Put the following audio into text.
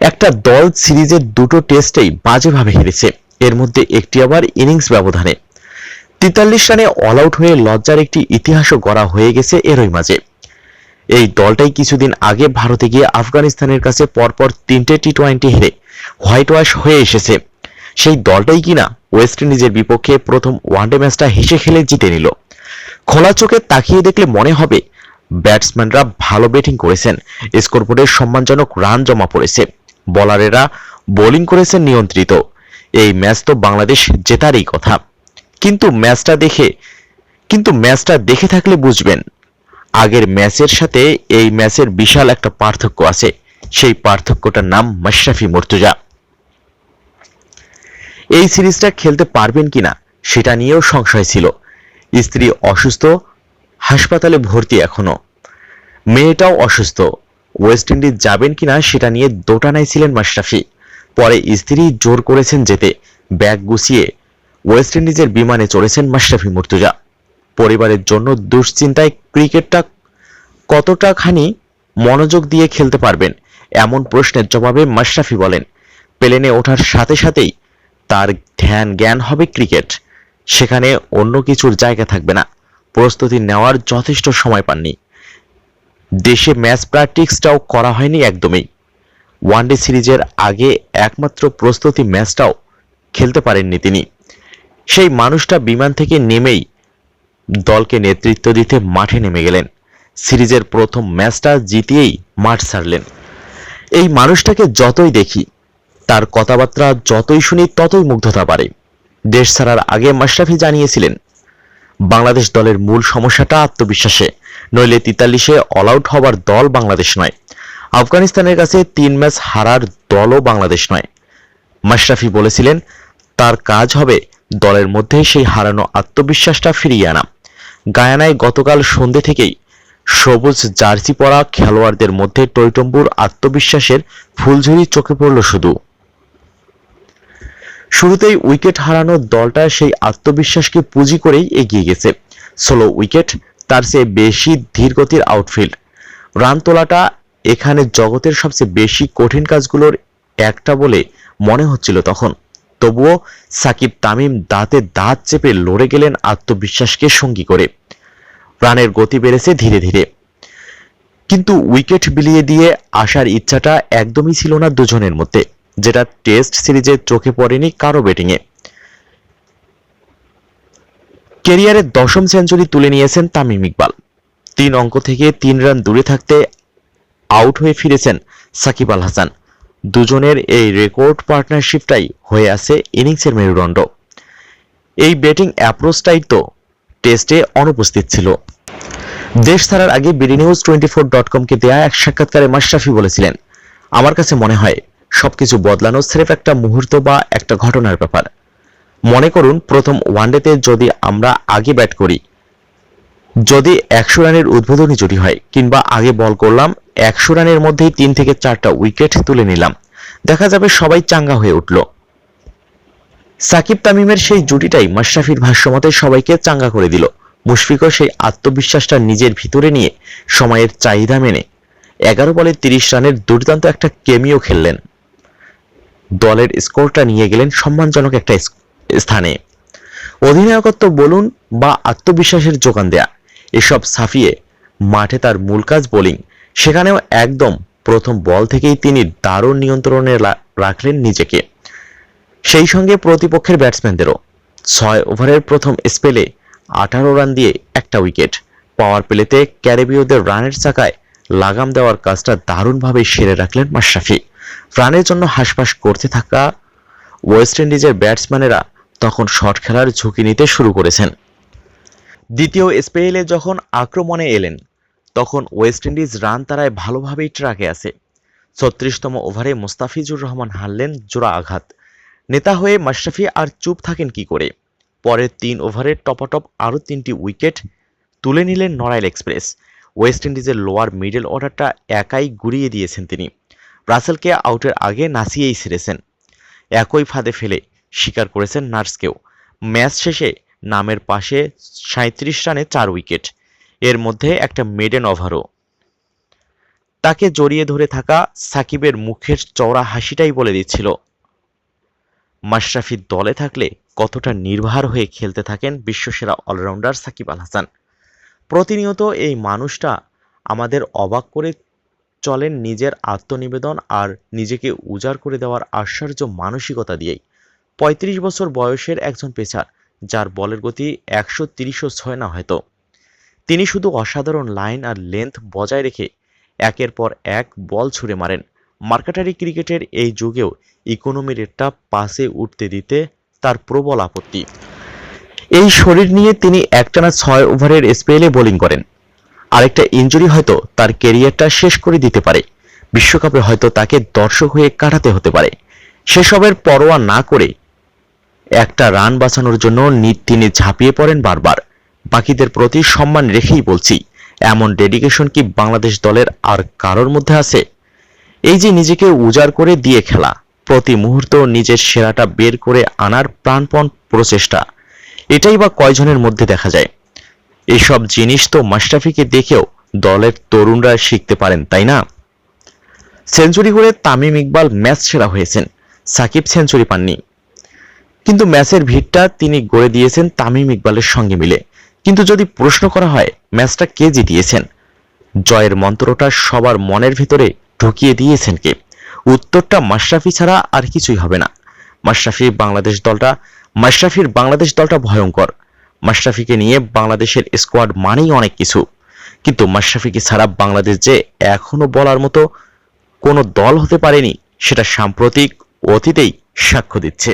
একটা দল সিরিজের দুটো টেস্টেই বাজেভাবে হেরেছে, এর মধ্যে একটি আবার ইনিংস ব্যবধানে। 43 রানে অল আউট হয়ে লজ্জার একটি ইতিহাসও গড়া হয়ে গেছে এরই মাঝে। এই দলটাই কিছুদিন আগে ভারতে গিয়ে আফগানিস্তানের কাছে পরপর 3টে টি-20 হেরে হোয়াইট ওয়াশ হয়ে এসেছে। সেই দলটাই কিনা ওয়েস্ট ইন্ডিজের বিপক্ষে প্রথম ওয়ানডে ম্যাচটা হেসে খেলে জিতে নিল। খোলা চোখে তাকিয়ে দেখলে মনে হবে ব্যাটসম্যানরা ভালো ব্যাটিং করেছেন, স্কোরবোর্ডে সম্মানজনক রান জমা পড়েছে, বোলারেরা বোলিং করেছেন নিয়ন্ত্রিত। এই ম্যাচ তো বাংলাদেশ জেতারই কথা। কিন্তু ম্যাচটা দেখে থাকলে বুঝবেন আগের ম্যাচের সাথে এই ম্যাচের বিশাল একটা পার্থক্য আছে। সেই পার্থক্যটার নাম মাশরাফি মুর্তজা। এই সিরিজটা খেলতে পারবেন কিনা সেটা নিয়েও সংশয় ছিল। স্ত্রী অসুস্থ, হাসপাতালে ভর্তি এখনো, মেয়েটাও অসুস্থ, ওয়েস্ট ইন্ডিজ যাবেন কিনা সেটা নিয়ে দোটানায় ছিলেন মাশরাফি। পরে স্ত্রী জোর করেছেন যেতে, ব্যাগ গুছিয়ে ওয়েস্ট ইন্ডিজের বিমানে চড়েছেন মাশরাফি মুর্তজা। পরিবারের জন্য দুশ্চিন্তায় ক্রিকেটটা কতটা খানি মনোযোগ দিয়ে খেলতে পারবেন এমন প্রশ্নের জবাবে মাশরাফি বলেন, প্লেনে ওঠার সাথে সাথেই তার ধ্যান জ্ঞান হবে ক্রিকেট, সেখানে অন্য কিছুর জায়গা থাকবে না। প্রস্তুতি নেওয়ার যথেষ্ট সময় পাননি, দেশে ম্যাচ প্র্যাকটিসটাও করা হয়নি একদমই। ওয়ানডে সিরিজের আগে একমাত্র প্রস্তুতি ম্যাচটাও খেলতে পারেননি তিনি। সেই মানুষটা বিমান থেকে নেমেই দলকে নেতৃত্ব দিতে মাঠে নেমে গেলেন, সিরিজের প্রথম ম্যাচটা জিতিয়েই মাঠ ছাড়লেন। এই মানুষটাকে যতই দেখি, তার কথাবার্তা যতই শুনি ততই মুগ্ধতা বাড়ে। দেশ ছাড়ার আগে মাশরাফি জানিয়েছিলেন, বাংলাদেশ দলের মূল সমস্যাটা আত্মবিশ্বাসে, নইলে 43-এ অল আউট হবার দল বাংলাদেশ নয়, আফগানিস্তানের কাছে 3 ম্যাচ হারার দলও বাংলাদেশ নয়। মাশরাফি বলেছিলেন তার কাজ হবে দলের মধ্যে সেই হারানো আত্মবিশ্বাসটা ফিরিয়ে আনা। গায়ানায় গতকাল সন্ধ্যে থেকেই সবুজ জার্সি পরা খেলোয়াড়দের মধ্যে টইটম্বুর আত্মবিশ্বাসের ফুলঝুরি চোখে পড়ল। শুরুতেই উইকেট হারানো দলটা সেই আত্মবিশ্বাসকে পুঁজি করেই এগিয়ে গেছে। 16 উইকেট, তার চেয়ে বেশি ধীরগতির আউটফিল্ড, রান তোলাটা এখানে জগতের সবচেয়ে বেশি কঠিন কাজগুলোর একটা বলে মনে হচ্ছিল তখন। তবুও সাকিব তামিম দাঁতে দাঁত চেপে লড়ে গেলেন আত্মবিশ্বাসকে সঙ্গী করে। রানের গতি বেড়েছে ধীরে ধীরে, কিন্তু উইকেট বিলিয়ে দিয়ে আসার ইচ্ছাটা একদমই ছিল না দুজনের মধ্যে, যেটা টেস্ট সিরিজে চোখে পড়েনি কারো ব্যাটিংয়ে। ক্যারিয়ারের 10ম সেঞ্চুরি তুলে নিয়েছেন তামিম ইকবাল। 3 অঙ্ক থেকে 3 রান দূরে থাকতে আউট হয়ে ফিরেছেন সাকিব আল হাসান। দুজনের এই রেকর্ড পার্টনারশিপটাই হয়ে আছে ইনিংসের মেরুদণ্ড। এই ব্যাটিং অ্যাপ্রোচটাই তো টেস্টে অনুপস্থিত ছিল। দেশ ছাড়ার আগে BDNews24.com-কে দেয়া এক সাক্ষাৎকারে মাশরাফি বলেছিলেন, আমার কাছে মনে হয় সবকিছু বদলানো স্রেফ একটা মুহূর্ত বা একটা ঘটনার ব্যাপার। মনে করুন প্রথম ওয়ানডেতে যদি আমরা আগে ব্যাট করি, যদি 100 রানের উদ্বোধনী জুটি হয়, কিংবা আগে বল করলাম, 100 রানের মধ্যেই 3 থেকে 4টা উইকেট তুলে নিলাম, দেখা যাবে সবাই চাঙ্গা হয়ে উঠল। সাকিব তামিমের সেই জুটিটাই মাশরাফির ভাষ্যমতে সবাইকে চাঙ্গা করে দিল। মুশফিকও সেই আত্মবিশ্বাসটা নিজের ভিতরে নিয়ে সময়ের চাহিদা মেনে 11 বলে 30 রানের দুর্দান্ত একটা কেমিও খেললেন। দলের স্কোরটা নিয়ে গেলেন সম্মানজনক একটা স্থানে। অধিনায়কত্ব বলুন বা আত্মবিশ্বাসের যোগান দেয়া, এসব ছাপিয়ে মাঠে তার মূল কাজ বোলিং। সেখানেও একদম প্রথম বল থেকেই তিনি দারুণ নিয়ন্ত্রণে রাখলেন নিজেকে, সেই সঙ্গে প্রতিপক্ষের ব্যাটসম্যানদেরও। 6 ওভারের প্রথম স্পেলে 18 রান দিয়ে একটা উইকেট। পাওয়ার প্লেতে ক্যারিবীয়দের রানের চাকায় লাগাম দেওয়ার কাজটা দারুণভাবে সেরে রাখলেন মাশরাফি। রানের জন্য হাঁসফাঁস করতে থাকা ওয়েস্ট ইন্ডিজের ব্যাটসম্যানেরা তখন শট খেলার ঝুঁকি নিতে শুরু করেছেন। দ্বিতীয় স্পেলে যখন আক্রমণে এলেন, তখন ওয়েস্ট ইন্ডিজ রান তাড়ায় ভালোভাবেই ট্র্যাকে আছে। 36তম ওভারে মোস্তাফিজুর রহমান হারলেন জোড়া আঘাত। নেতা হয়ে মাশরাফি আর চুপ থাকেন কি করে? পরের 3 ওভারে টপাটপ আরও 3টি উইকেট তুলে নিলেন নড়াইল এক্সপ্রেস। ওয়েস্ট ইন্ডিজের লোয়ার মিডল অর্ডারটা একাই গুড়িয়ে দিয়েছেন তিনি। রাসেলকে আউটের আগে নাসিয়েই ছেড়েছেন। একই ফাঁদে ফেলে স্বীকার করেছেন নার্সকেও। ম্যাচ শেষে নামের পাশে 37 রানে 4 উইকেট, এর মধ্যে একটা মেডেন ওভারও। তাকে জড়িয়ে ধরে থাকা সাকিবের মুখের চওড়া হাসিটাই বলে দিচ্ছিল মাশরাফি দলে থাকলে কতটা নির্ভার হয়ে খেলতে থাকেন বিশ্বসেরা অলরাউন্ডার সাকিব আল হাসান। প্রতিনিয়ত এই মানুষটা আমাদের অবাক করে চলেন নিজের আত্মনিবেদন আর নিজেকে উজাড় করে দেওয়ার আশ্চর্য মানসিকতা দিয়েই। ৩৫ বছর বয়সের একজন পেসার, যার বলের গতি ১৩০ না হয়তো, তিনি শুধু অসাধারণ লাইন আর লেন্থ বজায় রেখে একের পর এক বল ছুঁড়ে মারেন। মার্কাটারি ক্রিকেটের এই যুগেও ইকোনমি রেটটা পাসে উঠতে দিতে তার প্রবল আপত্তি। এই শরীর নিয়ে তিনি একটানা ৬ ওভারের স্পেলে বোলিং করেন। আরেকটা ইনজুরি হয়তো তার ক্যারিয়ারটা শেষ করে দিতে পারে। বিশ্বকাপে হয়তো তাকে দর্শক হয়ে কাটাতে হতে পারে। সেসবের পরোয়া না করে একটা রান বাঁচানোর জন্য তিনি ঝাঁপিয়ে পড়েন বারবার। বাকিদের প্রতি সম্মান রেখেই বলছি, এমন ডেডিকেশন কি বাংলাদেশ দলের আর কারোর মধ্যে আছে? এই যে নিজেকে উজাড় করে দিয়ে খেলা, প্রতি মুহূর্ত নিজের সেরাটা বের করে আনার প্রাণপণ প্রচেষ্টা, এটাই বা কয়জনের মধ্যে দেখা যায়? এসব জিনিস তো মাশরাফিকে দেখেও দলের তরুণরা শিখতে পারেন, তাই না? সেঞ্চুরি করে তামিম ইকবাল ম্যাচ সেরা হয়েছেন, সাকিব সেঞ্চুরি পাননি। কিন্তু ম্যাচের ভিড়টা তিনি গড়ে দিয়েছেন তামিম ইকবালের সঙ্গে মিলে। কিন্তু যদি প্রশ্ন করা হয় ম্যাচটা কে জিতিয়েছেন, জয়ের মন্ত্রটা সবার মনের ভিতরে ঢুকিয়ে দিয়েছেন কে, উত্তরটা মাশরাফি ছাড়া আর কিছুই হবে না। মাশরাফির বাংলাদেশ দলটা ভয়ঙ্কর। মাশরাফিকে নিয়ে বাংলাদেশের স্কোয়াড মানেই অনেক কিছু, কিন্তু মাশরাফিকে ছাড়া বাংলাদেশ যে এখনো বলার মতো কোনো দল হতে পারেনি, সেটা সাম্প্রতিক অতীতেই সাক্ষ্য দিচ্ছে।